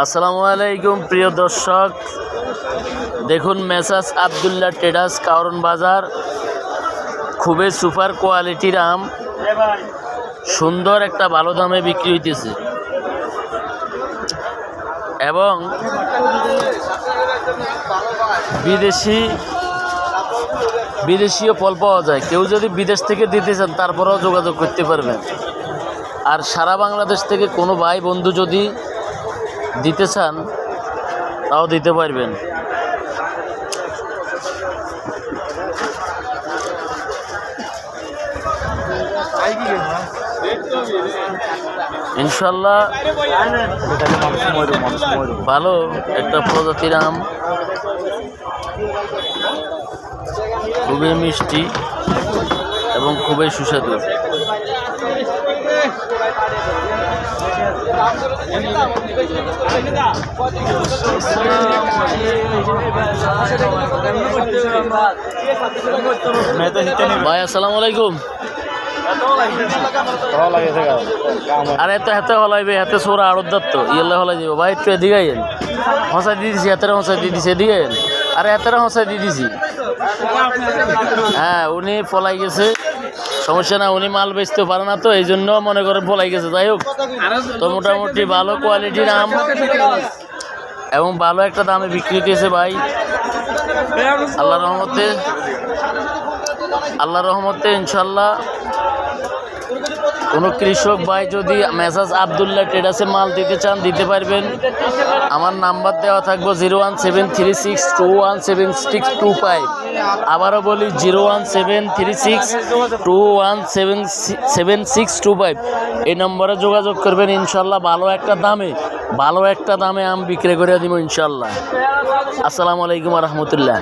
আসসালামু আলাইকুম প্রিয় দর্শক, দেখুন মেসাজ আব্দুল্লাহ ট্রেডার্স কারণ বাজার খুবই সুপার কোয়ালিটির আম সুন্দর একটা ভালো দামে বিক্রি হইতেছে এবং বিদেশীয় ফল পাওয়া যায়। কেউ যদি বিদেশ থেকে দিতে চান তারপরেও যোগাযোগ করতে পারবেন। আর সারা বাংলাদেশ থেকে কোনো ভাই বন্ধু যদি দিতে চান তাও দিতে পারবেন। ইনশাল্লাহ ভালো একটা প্রজাতির আম, খুবই মিষ্টি এবং খুবই সুস্বাদু। ভাই আসসালামু আলাইকুম। আরে তো হাতে হলাইবে, হাতে সোরা আড়ত তো ইয়েলে হলাই দিব ভাই, একটু এদিকে আইন। হসাই দিয়ে দিছি, হাতেরা হসাই দিয়ে দিছি, এদিকে আইন। আরে হাতেরা হসাই দিয়ে দিছি। হ্যাঁ, উনি পলাই গেছে, সমস্যা না, উনি মাল বেচতে পারে না তো এই জন্য মনে করেন পলাই গেছে। যাই হোক, তো মোটামুটি ভালো কোয়ালিটির আম এবং ভালো একটা দামে বিক্রি হতেছে ভাই। আল্লাহর রহমতে ইনশাল্লাহ কোনো কৃষক ভাই যদি মেসাজ আব্দুল্লাহ ট্রেডার্সে মাল দিতে চান দিতে পারবেন। আমার নাম্বার দেওয়া থাকবে 01736217625। আবারও বলি 01736217625। এই নম্বরে যোগাযোগ করবেন। ইনশাল্লাহ ভালো একটা দামে আম বিক্রি করে দিব ইনশাল্লাহ। আসসালামু আলাইকুম রহমতুল্লাহ।